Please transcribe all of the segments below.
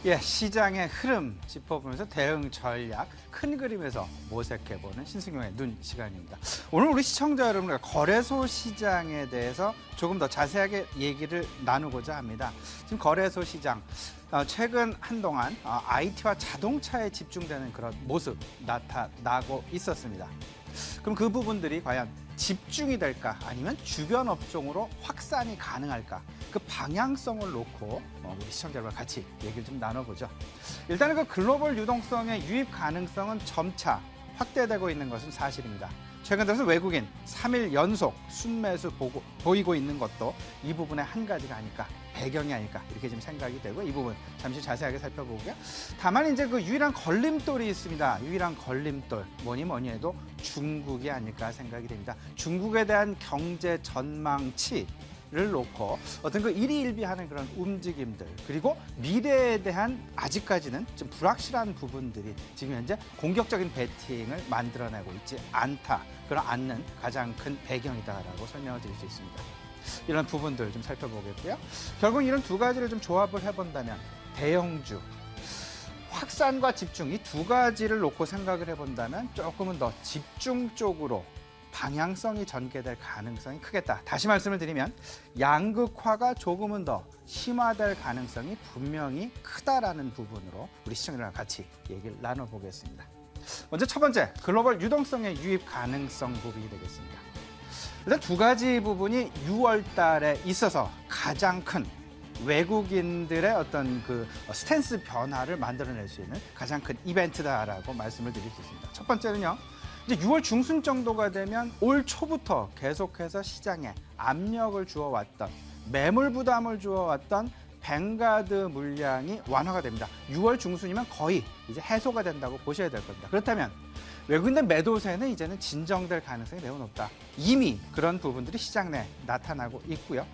예, 시장의 흐름 짚어보면서 대응 전략, 큰 그림에서 모색해보는 신승용의 눈 시간입니다. 오늘 우리 시청자 여러분과 거래소 시장에 대해서 조금 더 자세하게 얘기를 나누고자 합니다. 지금 거래소 시장, 최근 한동안 IT와 자동차에 집중되는 그런 모습 나타나고 있었습니다. 그럼 그 부분들이 과연 집중이 될까 아니면 주변 업종으로 확산이 가능할까? 그 방향성을 놓고 우리 시청자들과 같이 얘기를 좀 나눠보죠. 일단은 그 글로벌 유동성의 유입 가능성은 점차 확대되고 있는 것은 사실입니다. 최근 들어서 외국인 3일 연속 순매수 보이고 있는 것도 이 부분의 한 가지가 아닐까, 배경이 아닐까 이렇게 좀 생각이 되고, 이 부분 잠시 자세하게 살펴보고요. 다만 이제 그 유일한 걸림돌이 있습니다. 유일한 걸림돌 뭐니 해도 중국이 아닐까 생각이 됩니다. 중국에 대한 경제 전망치 를 놓고 어떤 그 일희일비하는 그런 움직임들, 그리고 미래에 대한 아직까지는 좀 불확실한 부분들이 지금 현재 공격적인 배팅을 만들어내고 있지 않는 가장 큰 배경이다라고 설명을 드릴 수 있습니다. 이런 부분들 좀 살펴보겠고요. 결국 이런 두 가지를 좀 조합을 해본다면 대형주, 확산과 집중, 이 두 가지를 놓고 생각을 해본다면 조금은 더 집중 쪽으로 방향성이 전개될 가능성이 크겠다. 다시 말씀을 드리면 양극화가 조금은 더 심화될 가능성이 분명히 크다라는 부분으로 우리 시청자들과 같이 얘기를 나눠보겠습니다. 먼저 첫 번째, 글로벌 유동성의 유입 가능성 부분이 되겠습니다. 일단 두 가지 부분이 6월 달에 있어서 가장 큰 외국인들의 어떤 그 스탠스 변화를 만들어낼 수 있는 가장 큰 이벤트다라고 말씀을 드릴 수 있습니다. 첫 번째는요, 이제 6월 중순 정도가 되면 올 초부터 계속해서 시장에 압력을 주어왔던, 매물 부담을 주어왔던 뱅가드 물량이 완화가 됩니다. 6월 중순이면 거의 이제 해소가 된다고 보셔야 될 겁니다. 그렇다면 외국인들 매도세는 이제는 진정될 가능성이 매우 높다. 이미 그런 부분들이 시장 내에 나타나고 있고요.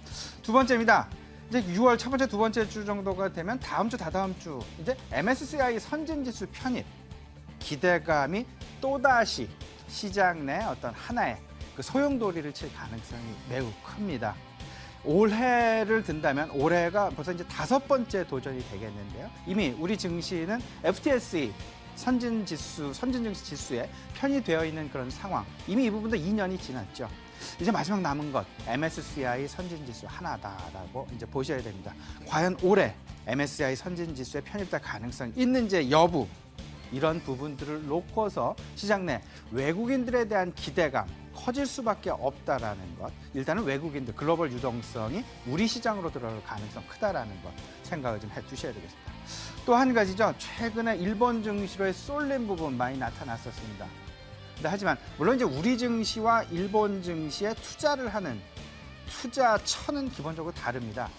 두 번째입니다. 이제 6월 첫 번째, 두 번째 주 정도가 되면 다음 주, 다다음 주 이제 MSCI 선진지수 편입 기대감이 또다시 시장 내 어떤 하나의 그 소용돌이를 칠 가능성이 매우 큽니다. 올해를 든다면 올해가 벌써 이제 5번째 도전이 되겠는데요. 이미 우리 증시는 FTSE 선진증시 지수에 편입되어 있는 그런 상황, 이미 이 부분도 2년이 지났죠. 이제 마지막 남은 것 MSCI 선진지수 하나다라고 이제 보셔야 됩니다. 과연 올해 MSCI 선진지수에 편입될 가능성이 있는지 여부, 이런 부분들을 놓고서 시장 내 외국인들에 대한 기대감 커질 수밖에 없다라는 것, 일단은 외국인들 글로벌 유동성이 우리 시장으로 들어올 가능성 크다라는 것 생각을 좀 해두셔야 되겠습니다. 또 한 가지죠. 최근에 일본 증시로의 쏠림 부분 많이 나타났었습니다. 근데 하지만 물론 이제 우리 증시와 일본 증시에 투자를 하는 투자처는 기본적으로 다릅니다.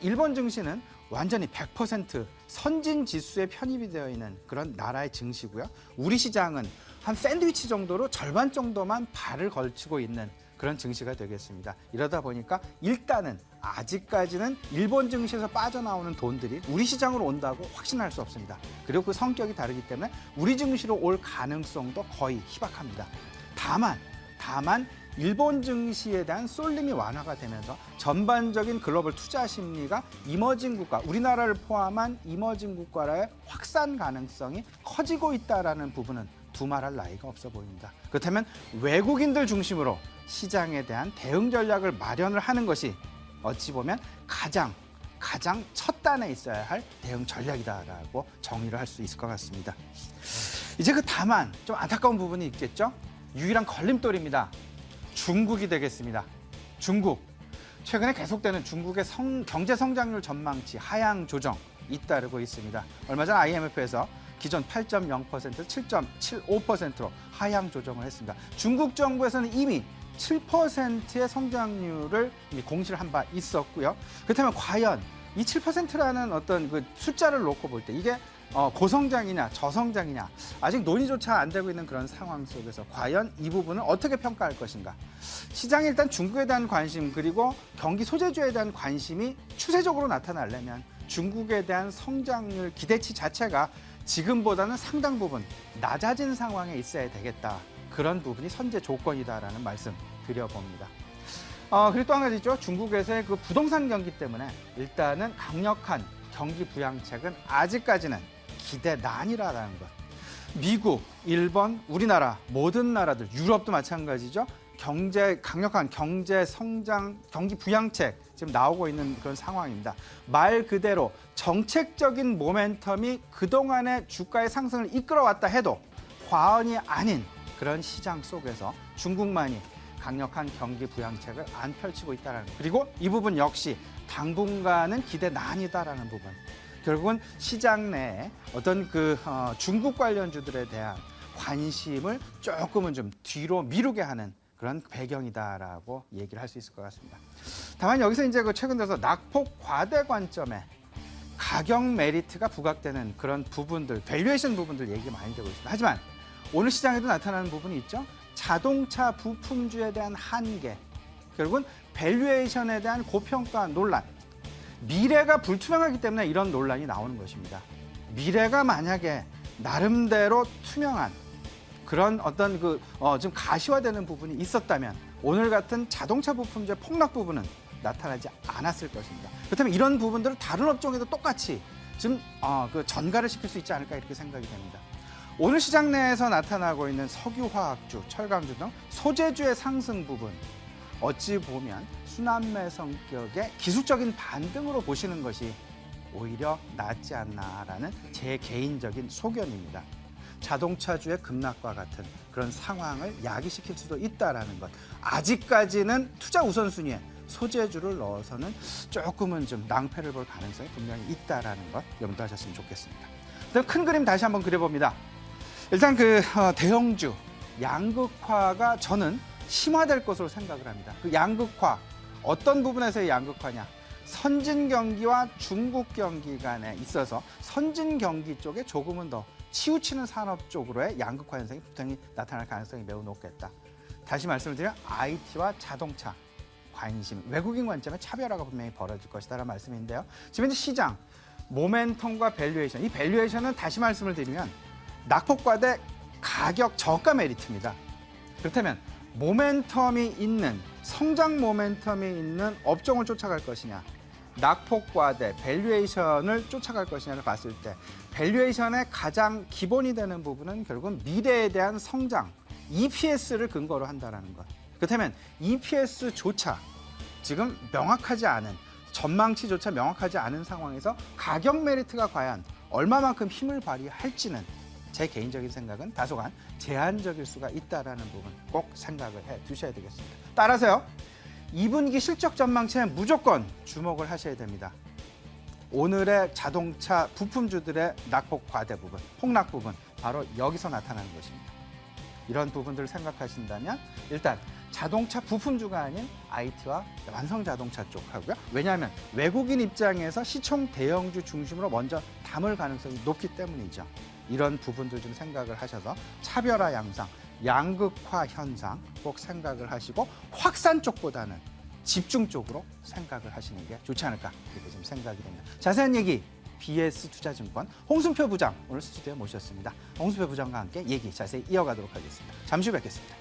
일본 증시는 완전히 100% 선진 지수에 편입이 되어 있는 그런 나라의 증시고요. 우리 시장은 한 샌드위치 정도로 절반 정도만 발을 걸치고 있는 그런 증시가 되겠습니다. 이러다 보니까 일단은 아직까지는 일본 증시에서 빠져나오는 돈들이 우리 시장으로 온다고 확신할 수 없습니다. 그리고 그 성격이 다르기 때문에 우리 증시로 올 가능성도 거의 희박합니다. 다만 일본 증시에 대한 쏠림이 완화가 되면서 전반적인 글로벌 투자 심리가 이머징 국가, 우리나라를 포함한 이머징 국가의 확산 가능성이 커지고 있다는 부분은 두말할 나위가 없어 보입니다. 그렇다면 외국인들 중심으로 시장에 대한 대응 전략을 마련을 하는 것이 어찌 보면 가장 첫 단에 있어야 할 대응 전략이다라고 정의를 할 수 있을 것 같습니다. 이제 다만 좀 안타까운 부분이 있겠죠? 유일한 걸림돌입니다. 중국이 되겠습니다. 중국. 최근에 계속되는 중국의 경제 성장률 전망치 하향 조정 잇따르고 있습니다. 얼마 전 IMF에서 기존 8.0%, 7.75%로 하향 조정을 했습니다. 중국 정부에서는 이미 7%의 성장률을 이미 공시를 한 바 있었고요. 그렇다면 과연 이 7%라는 어떤 그 숫자를 놓고 볼 때 이게 고성장이냐 저성장이냐 아직 논의조차 안 되고 있는 그런 상황 속에서 과연 이 부분을 어떻게 평가할 것인가. 시장에 일단 중국에 대한 관심, 그리고 경기 소재주에 대한 관심이 추세적으로 나타나려면 중국에 대한 성장률 기대치 자체가 지금보다는 상당 부분 낮아진 상황에 있어야 되겠다. 그런 부분이 선제 조건이다라는 말씀 드려봅니다. 그리고 또 한 가지 있죠. 중국에서의 그 부동산 경기 때문에 일단은 강력한 경기 부양책은 아직까지는 기대난이라는 것. 미국, 일본, 우리나라 모든 나라들, 유럽도 마찬가지죠. 강력한 경제 성장, 경기 부양책 지금 나오고 있는 그런 상황입니다. 말 그대로 정책적인 모멘텀이 그동안의 주가의 상승을 이끌어왔다 해도 과언이 아닌 그런 시장 속에서 중국만이 강력한 경기 부양책을 안 펼치고 있다는 것. 그리고 이 부분 역시 당분간은 기대난이다라는 부분. 결국은 시장 내에 어떤 중국 관련주들에 대한 관심을 조금은 좀 뒤로 미루게 하는 그런 배경이다라고 얘기를 할 수 있을 것 같습니다. 다만 여기서 이제 최근 들어서 낙폭 과대 관점에 가격 메리트가 부각되는 그런 부분들, 밸류에이션 부분들 얘기 많이 되고 있습니다. 하지만 오늘 시장에도 나타나는 부분이 있죠. 자동차 부품주에 대한 한계, 결국은 밸류에이션에 대한 고평가 논란. 미래가 불투명하기 때문에 이런 논란이 나오는 것입니다. 미래가 만약에 나름대로 투명한 그런 어떤 좀 가시화되는 부분이 있었다면 오늘 같은 자동차 부품주의 폭락 부분은 나타나지 않았을 것입니다. 그렇다면 이런 부분들을 다른 업종에도 똑같이 좀 전가를 시킬 수 있지 않을까 이렇게 생각이 됩니다. 오늘 시장 내에서 나타나고 있는 석유화학주, 철강주 등 소재주의 상승 부분, 어찌 보면 순환매 성격의 기술적인 반등으로 보시는 것이 오히려 낫지 않나라는 제 개인적인 소견입니다. 자동차주의 급락과 같은 그런 상황을 야기시킬 수도 있다는 것. 아직까지는 투자 우선순위에 소재주를 넣어서는 조금은 좀 낭패를 볼 가능성이 분명히 있다는 것 염두하셨으면 좋겠습니다. 그다음 큰 그림 다시 한번 그려봅니다. 일단 대형주, 양극화가 저는 심화될 것으로 생각을 합니다. 그 양극화, 어떤 부분에서의 양극화냐? 선진 경기와 중국 경기 간에 있어서 선진 경기 쪽에 조금은 더 치우치는 산업 쪽으로의 양극화 현상이 분명히 나타날 가능성이 매우 높겠다. 다시 말씀을 드리면 IT와 자동차 관심, 외국인 관점의 차별화가 분명히 벌어질 것이다라는 말씀인데요. 지금 이제 시장, 모멘텀과 밸류에이션, 이 밸류에이션은 다시 말씀을 드리면 낙폭과대 가격 저가 메리트입니다. 그렇다면 모멘텀이 있는, 성장 모멘텀이 있는 업종을 쫓아갈 것이냐, 낙폭과대, 밸류에이션을 쫓아갈 것이냐를 봤을 때 밸류에이션의 가장 기본이 되는 부분은 결국은 미래에 대한 성장, EPS를 근거로 한다는 것. 그렇다면 EPS조차 지금 명확하지 않은, 전망치조차 명확하지 않은 상황에서 가격 메리트가 과연 얼마만큼 힘을 발휘할지는 제 개인적인 생각은 다소간 제한적일 수가 있다는 부분 꼭 생각을 해 두셔야 되겠습니다. 따라서요, 2분기 실적 전망치에 무조건 주목을 하셔야 됩니다. 오늘의 자동차 부품주들의 낙폭 과대 부분, 폭락 부분, 바로 여기서 나타나는 것입니다. 이런 부분들을 생각하신다면 일단 자동차 부품주가 아닌 IT와 완성자동차 쪽 하고요. 왜냐하면 외국인 입장에서 시총 대형주 중심으로 먼저 담을 가능성이 높기 때문이죠. 이런 부분들 좀 생각을 하셔서 차별화 양상, 양극화 현상 꼭 생각을 하시고 확산 쪽보다는 집중 쪽으로 생각을 하시는 게 좋지 않을까 이렇게 좀 생각이 됩니다. 자세한 얘기 BS투자증권 홍순표 부장 오늘 스튜디오에 모셨습니다. 홍순표 부장과 함께 얘기 자세히 이어가도록 하겠습니다. 잠시 후 뵙겠습니다.